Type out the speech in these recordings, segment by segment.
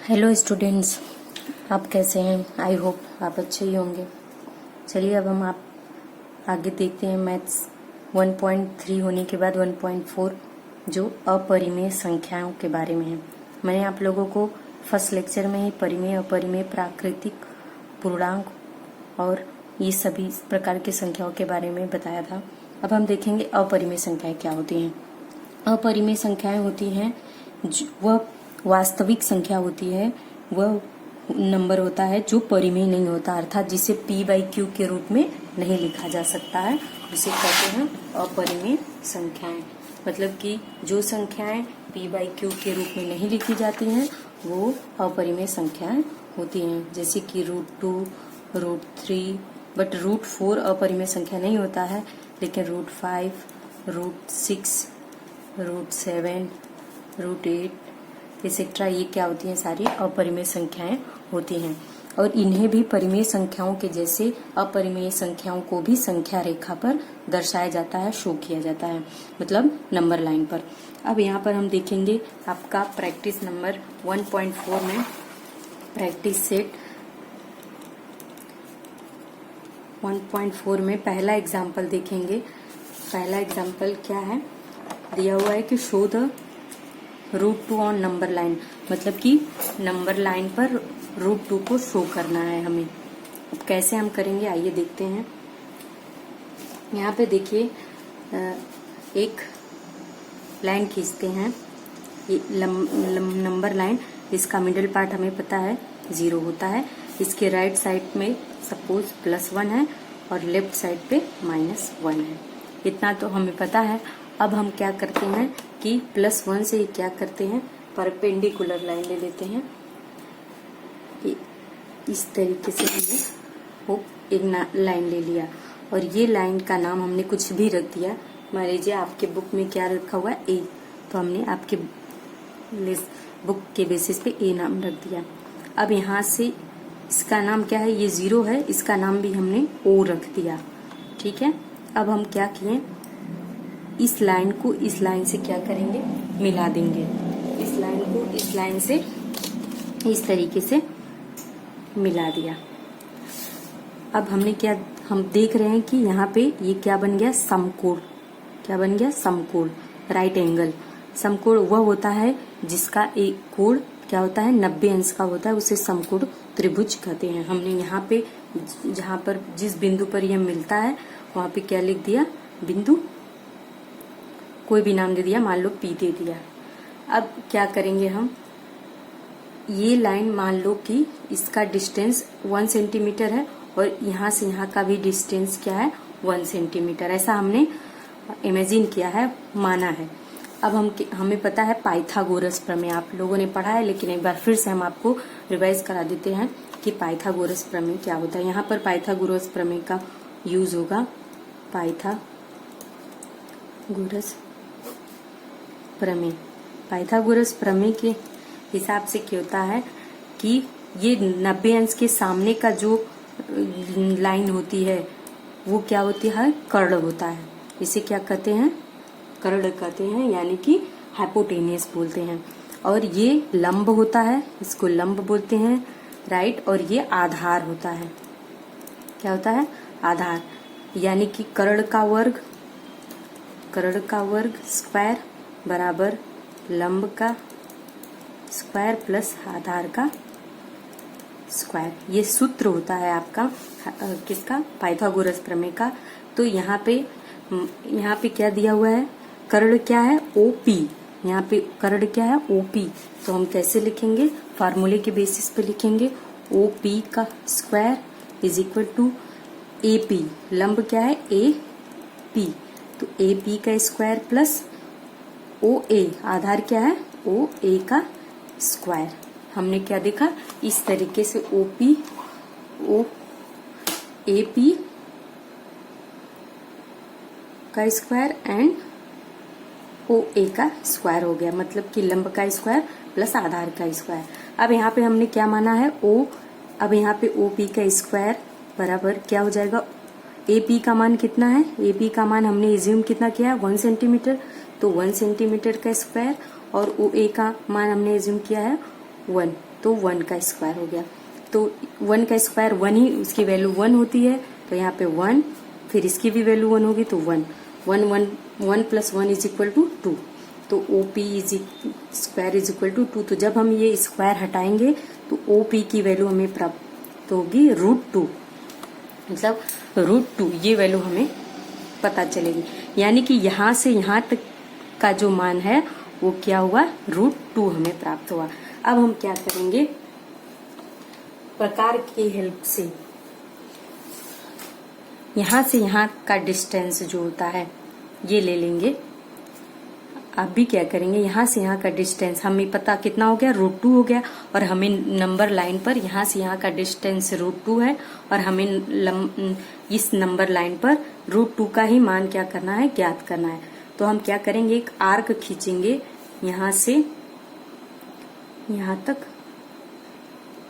Hello students, आप कैसे हैं? आई होप आप अच्छे ही होंगे। चलिए अब हम आप आगे देखते हैं मैथ्स 1.3 होने के बाद 1.4 जो अपरिमेय संख्याओं के बारे में है। मैंने आप लोगों को फर्स्ट लेक्चर में ही परिमेय, अपरिमेय, प्राकृतिक, पूर्णांक और ये सभी प्रकार की संख्याओं के बारे में बताया था। अब हम देखेंगे अपरिमेय संख्याएं क्या होती हैं। अपरिमेय संख्याएं होती हैं वह वास्तविक संख्या होती है, वह नंबर होता है जो परिमेय नहीं होता, अर्थात जिसे p/q के रूप में नहीं लिखा जा सकता है, उसे कहते हैं अपरिमेय संख्याएं। मतलब कि जो संख्याएं p/q के रूप में नहीं लिखी जाती हैं वो अपरिमेय संख्याएं होती हैं, जैसे कि √2, √3, बट √4 अपरिमेय संख्या नहीं होता है, लेकिन √5, √6, √7, √8 एक्सेट्रा ये क्या होती हैं? सारी अपरिमेय संख्याएं होती हैं। और इन्हें भी परिमेय संख्याओं के जैसे अपरिमेय संख्याओं को भी संख्या रेखा पर दर्शाया जाता है, शो किया जाता है, मतलब नंबर लाइन पर। अब यहाँ पर हम देखेंगे आपका प्रैक्टिस नंबर 1.4 में प्रैक्टिस सेट 1.4 में पहला एग्जाम्पल देखेंगे। पहला एग्जाम्पल क्या है? दिया हुआ है कि show the √2 on number line, मतलब कि नंबर लाइन पर √2 को शो करना है हमें। अब कैसे हम करेंगे आइए देखते हैं। यहाँ पे देखिए एक लाइन खींचते हैं, ये नंबर लाइन, इसका मिडिल पार्ट हमें पता है 0 होता है। इसके राइट साइड में सपोज +1 है और लेफ्ट साइड पे -1 है, इतना तो हमें पता है। अब हम क्या करते हैं कि +1 से क्या करते हैं, परपेंडिकुलर लाइन ले लेते हैं। इस तरीके से हमने वो एक लाइन ले लिया और ये लाइन का नाम हमने कुछ भी रख दिया। मान लीजिए आपके बुक में क्या रखा हुआ है, ए, तो हमने आपके बुक के बेसिस पे ए नाम रख दिया। अब यहाँ से इसका नाम क्या है, ये 0 है, इसका नाम भी हमने ओ रख दिया। ठीक है, अब हम क्या किए, इस लाइन को इस लाइन से क्या करेंगे, मिला देंगे। इस लाइन को इस लाइन से इस तरीके से मिला दिया। अब हमने क्या, हम देख रहे हैं कि यहाँ पे ये क्या बन गया, समकोण। क्या बन गया? समकोण, राइट एंगल। समकोण वह होता है जिसका एक कोण क्या होता है, 90 अंश का होता है, उसे समकोण त्रिभुज कहते हैं। हमने यहाँ पे जहाँ पर जिस बिंदु पर यह मिलता है वहां पे क्या लिख दिया, बिंदु, कोई भी नाम दे दिया, मान लो P दे दिया। अब क्या करेंगे हम, ये लाइन मान लो कि इसका डिस्टेंस 1 सेंटीमीटर है और यहाँ से यहाँ का भी डिस्टेंस क्या है, 1 सेंटीमीटर। ऐसा हमने इमेजिन किया है, माना है। अब हमें पता है पाइथागोरस प्रमेय, आप लोगों ने पढ़ा है, लेकिन एक बार फिर से हम आपको रिवाइज करा देते हैं कि पाइथागोरस प्रमेय क्या होता है। यहाँ पर पाइथागोरस प्रमेय का यूज होगा, पाइथागोरस प्रमेय। पाइथागोरस प्रमेय के हिसाब से क्या होता है कि ये 90 अंश के सामने का जो लाइन होती है वो क्या होती है, कर्ण होता है। इसे क्या कहते हैं, कर्ण कहते हैं, यानी कि हाइपोटेनियस बोलते हैं। और ये लंब होता है, इसको लंब बोलते हैं, राइट। और ये आधार होता है, क्या होता है, आधार, यानी कि कर्ण का वर्ग स्क्वायर बराबर लंब का स्क्वायर प्लस आधार का स्क्वायर। ये सूत्र होता है आपका किसका, पाइथागोरस प्रमेय का। तो यहाँ पे क्या दिया हुआ है, कर्ण क्या है, OP। यहाँ पे कर्ण क्या है, OP। तो हम कैसे लिखेंगे, फार्मूले के बेसिस पे लिखेंगे, OP का square is equal to AP, लंब क्या है, AP, तो AP का स्क्वायर प्लस OA, आधार क्या है, OA का स्क्वायर। हमने क्या देखा, इस तरीके से AP का स्क्वायर एंड OA का स्क्वायर हो गया, मतलब कि लंब का स्क्वायर प्लस आधार का स्क्वायर। अब यहाँ पे हमने क्या माना है, O। अब यहाँ पे OP का स्क्वायर बराबर क्या हो जाएगा, AP का मान कितना है, AP का मान हमने एज्यूम कितना किया है, 1 सेंटीमीटर, तो 1 सेंटीमीटर का स्क्वायर, और OA का मान हमने एज्यूम किया है 1, तो 1 का स्क्वायर हो गया। तो 1 का स्क्वायर 1 ही, उसकी वैल्यू 1 होती है, तो यहाँ पे 1, फिर इसकी भी वैल्यू 1 होगी तो 1 प्लस 1 इज इक्वल टू 2। तो OP is square is equal to 2। तो जब हम ये स्क्वायर हटाएंगे तो OP की वैल्यू हमें प्राप्त होगी √2, मतलब √2 ये वैल्यू हमें पता चलेगी। यानी कि यहाँ से यहाँ तक का जो मान है वो क्या हुआ, √2 हमें प्राप्त हुआ। अब हम क्या करेंगे, प्रकार की हेल्प से यहाँ से यहाँ का डिस्टेंस जो होता है ये ले लेंगे। आप भी क्या करेंगे, यहाँ से यहाँ का डिस्टेंस हमें पता कितना हो गया, √2 हो गया, और हमें नंबर लाइन पर यहाँ से यहाँ का डिस्टेंस √2 है, और हमें इस नंबर लाइन पर √2 का ही मान क्या करना है, ज्ञात करना है। तो हम क्या करेंगे, एक आर्क खींचेंगे यहाँ से यहाँ तक,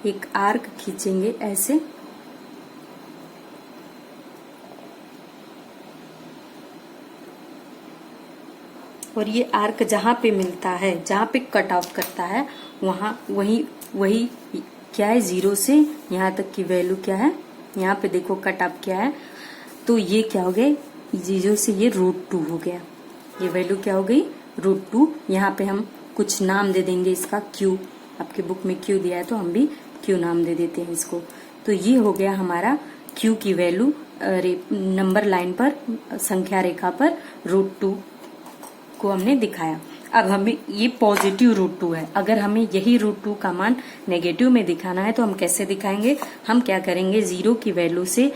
एक आर्क खींचेंगे ऐसे, और ये आर्क जहां पे मिलता है, जहां पे कट ऑफ करता है, वहां वही क्या है, 0 से यहाँ तक की वैल्यू क्या है, यहाँ पे देखो कट ऑफ क्या है, तो ये क्या हो गया, 0 से ये √2 हो गया। ये वैल्यू क्या हो गई, √2। यहाँ पे हम कुछ नाम दे देंगे इसका, Q, आपके बुक में Q दिया है तो हम भी Q नाम दे देते हैं इसको। तो ये हो गया हमारा Q की वैल्यू नंबर लाइन पर, संख्या रेखा पर √2 को हमने दिखाया। अब हमें ये पॉजिटिव √2 है, अगर हमें यही √2 का मान नेगेटिव में दिखाना है तो हम कैसे दिखाएंगे, हम क्या करेंगे, 0 की वैल्यू से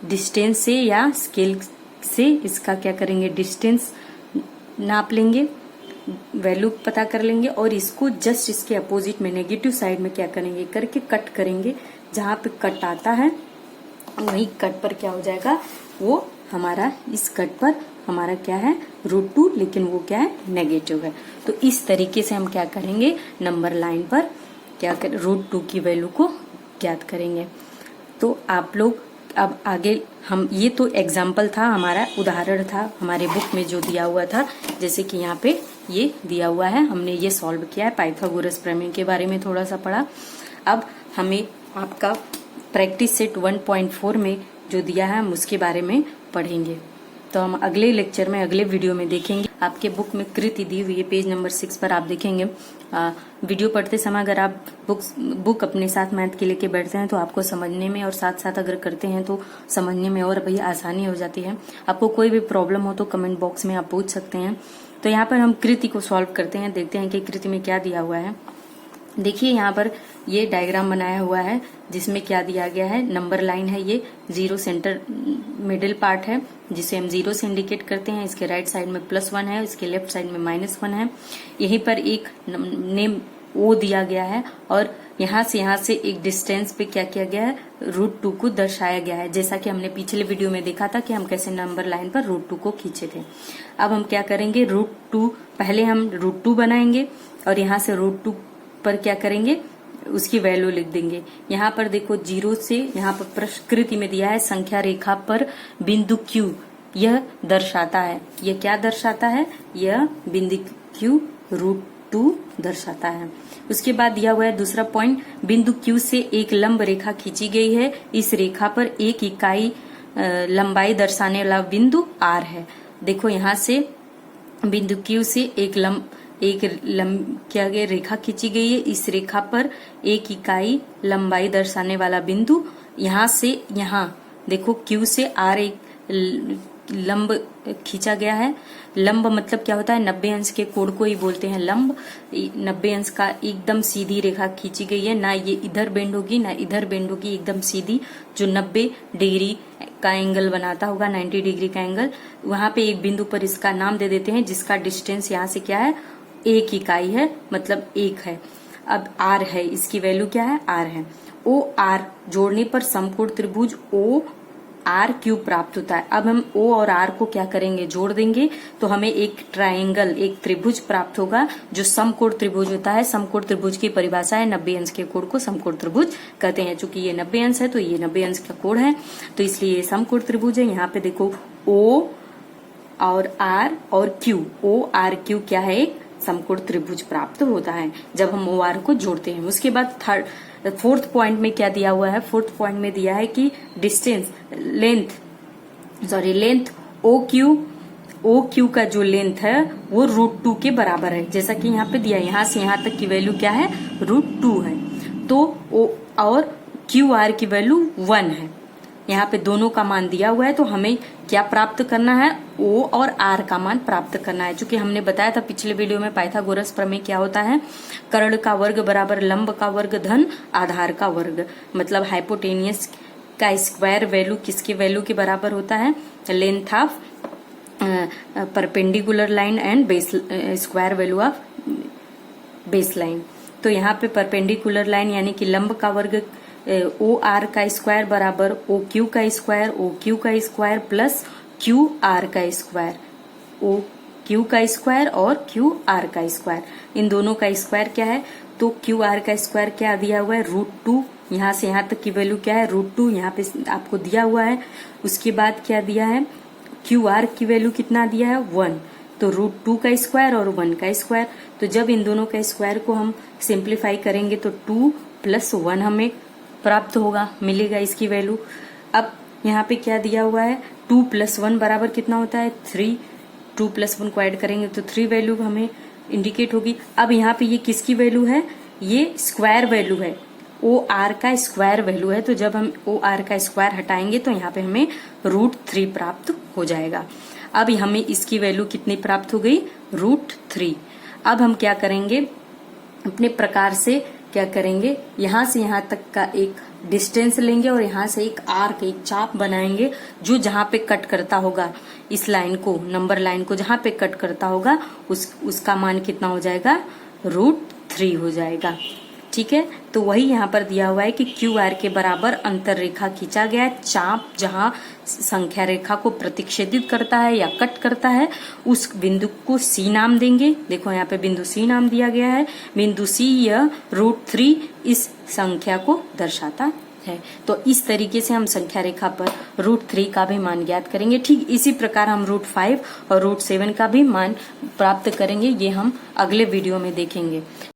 डिस्टेंस से या स्केल से इसका क्या करेंगे, डिस्टेंस नाप लेंगे, वैल्यू पता कर लेंगे, और इसको जस्ट इसके अपोजिट में नेगेटिव साइड में क्या करेंगे, करके कट करेंगे। जहां पे कट आता है वही कट पर क्या हो जाएगा, वो हमारा इस कट पर हमारा क्या है, √2, लेकिन वो क्या है, नेगेटिव है। तो इस तरीके से हम क्या करेंगे, नंबर लाइन पर क्या कर √2 की वैल्यू को ज्ञात करेंगे। तो आप लोग अब आगे, हम ये तो एग्जाम्पल था, हमारा उदाहरण था हमारे बुक में जो दिया हुआ था, जैसे कि यहाँ पे ये दिया हुआ है, हमने ये सॉल्व किया है, पाइथागोरस प्रमेय के बारे में थोड़ा सा पढ़ा। अब हमें आपका प्रैक्टिस सेट 1.4 में जो दिया है हम उसके बारे में पढ़ेंगे। तो हम अगले लेक्चर में, अगले वीडियो में देखेंगे। आपके बुक में कृति दी हुई है, पेज नंबर 6 पर आप देखेंगे। वीडियो पढ़ते समय अगर आप बुक अपने साथ मैथ के लेके बैठते हैं तो आपको समझने में, और साथ साथ अगर करते हैं तो समझने में और भैया आसानी हो जाती है। आपको कोई भी प्रॉब्लम हो तो कमेंट बॉक्स में आप पूछ सकते हैं। तो यहाँ पर हम कृति को सॉल्व करते हैं, देखते हैं कि कृति में क्या दिया हुआ है। देखिए यहाँ पर ये डायग्राम बनाया हुआ है जिसमें क्या दिया गया है, नंबर लाइन है, ये 0 सेंटर मिडिल पार्ट है जिसे हम 0 से इंडिकेट करते हैं। इसके राइट साइड में +1 है, इसके लेफ्ट साइड में -1 है। यहीं पर एक नेम O दिया गया है, और यहाँ से एक डिस्टेंस पे क्या किया गया है, √2 को दर्शाया गया है, जैसा कि हमने पिछले वीडियो में देखा था कि हम कैसे नंबर लाइन पर √2 को खींचे थे। अब हम क्या करेंगे, √2 पहले हम √2 बनाएंगे, और यहाँ से √2 पर क्या करेंगे, उसकी वैल्यू लिख देंगे। यहाँ पर देखो 0 से, यहाँ पर प्रकृति में दिया है संख्या रेखा पर बिंदु Q, यह दर्शाता है, यह क्या दर्शाता है, यह बिंदु Q √2 दर्शाता है। उसके बाद दिया हुआ है दूसरा पॉइंट, बिंदु Q से एक लंब रेखा खींची गई है, इस रेखा पर एक इकाई लंबाई दर्शाने वाला बिंदु R है। देखो यहाँ से बिंदु Q से क्या गया, रेखा खींची गई है, इस रेखा पर एक इकाई लंबाई दर्शाने वाला बिंदु, यहाँ से यहाँ देखो Q से R एक लंब खींचा गया है। लंब मतलब क्या होता है, 90 अंश के कोण को ही बोलते हैं लंब। 90 अंश का एकदम सीधी रेखा खींची गई है, ना ये इधर बेंड होगी ना इधर बेंड होगी, एकदम सीधी, जो 90 डिग्री का एंगल बनाता होगा, 90 डिग्री का एंगल। वहां पे एक बिंदु पर इसका नाम दे देते हैं, जिसका डिस्टेंस यहाँ से क्या है, 1 इकाई है, मतलब 1 है। अब R है, इसकी वैल्यू क्या है, R है। O R जोड़ने पर समकोण त्रिभुज O R क्यूब प्राप्त होता है। अब हम O और R को क्या करेंगे, जोड़ देंगे, तो हमें एक ट्रायंगल, एक त्रिभुज प्राप्त होगा जो समकोण त्रिभुज होता है। समकोण त्रिभुज की परिभाषा है 90 अंश के कोण को समकोण त्रिभुज कहते हैं। चूंकि ये 90 अंश है तो ये 90 अंश का कोण है, तो इसलिए ये समकोण त्रिभुज है। यहाँ पे देखो O और R और Q, O R Q क्या है, एक समकोण त्रिभुज प्राप्त होता है जब हम OR को जोड़ते हैं। उसके बाद फोर्थ पॉइंट में क्या दिया हुआ है, फोर्थ पॉइंट में दिया है कि डिस्टेंस लेंथ OQ का जो लेंथ है वो √2 के बराबर है, जैसा कि यहाँ पे दिया है। यहाँ से यहाँ तक की वैल्यू क्या है, √2 है। तो और QR की वैल्यू 1 है। यहाँ पे दोनों का मान दिया हुआ है, तो हमें क्या प्राप्त करना है, O और R का मान प्राप्त करना है। चूंकि हमने बताया था पिछले वीडियो में पाइथागोरस प्रमेय क्या होता है, कर्ण का वर्ग बराबर लंब का वर्ग धन आधार का वर्ग, मतलब हाइपोटेनियस का स्क्वायर वैल्यू किसके वैल्यू के बराबर होता है, length of perpendicular line and base square value of base line. तो यहाँ पे परपेंडिकुलर लाइन यानी कि लंब का वर्ग OR का स्क्वायर बराबर OQ का स्क्वायर प्लस QR का स्क्वायर, OQ का स्क्वायर और QR का स्क्वायर, इन दोनों का स्क्वायर क्या है, तो QR का स्क्वायर क्या दिया हुआ है, √2। यहाँ से यहाँ तक की वैल्यू क्या है, √2 यहाँ पे आपको दिया हुआ है। उसके बाद क्या दिया है, QR की वैल्यू कितना दिया है, 1। तो √2 का स्क्वायर और 1 का स्क्वायर, तो जब इन दोनों का स्क्वायर को हम सिंप्लीफाई करेंगे तो 2 + 1 हमें प्राप्त होगा, मिलेगा इसकी वैल्यू। अब यहाँ पे क्या दिया हुआ है, 2 + 1 बराबर कितना होता है, 3। 2 + 1 को ऐड करेंगे तो 3 वैल्यू हमें इंडिकेट होगी। अब यहाँ पे ये किसकी वैल्यू है, ये स्क्वायर वैल्यू है, OR का स्क्वायर वैल्यू है। तो जब हम OR का स्क्वायर हटाएंगे तो यहाँ पे हमें √3 प्राप्त हो जाएगा। अब हमें इसकी वैल्यू कितनी प्राप्त हो गई, √3। अब हम क्या करेंगे, अपने प्रकार से क्या करेंगे, यहाँ से यहाँ तक का एक डिस्टेंस लेंगे और यहाँ से एक आर्क, एक चाप बनाएंगे जो जहाँ पे कट करता होगा इस लाइन को, नंबर लाइन को जहाँ पे कट करता होगा उसका मान कितना हो जाएगा, √3 हो जाएगा। ठीक है, तो वही यहाँ पर दिया हुआ है कि QR के बराबर अंतर रेखा खींचा गया है। चाप जहाँ संख्या रेखा को प्रतिच्छेदित करता है या कट करता है उस बिंदु को C नाम देंगे। देखो यहाँ पे बिंदु C नाम दिया गया है। बिंदु C यह √3 इस संख्या को दर्शाता है। तो इस तरीके से हम संख्या रेखा पर √3 का भी मान ज्ञात करेंगे। ठीक इसी प्रकार हम √5 और √7 का भी मान प्राप्त करेंगे। ये हम अगले वीडियो में देखेंगे।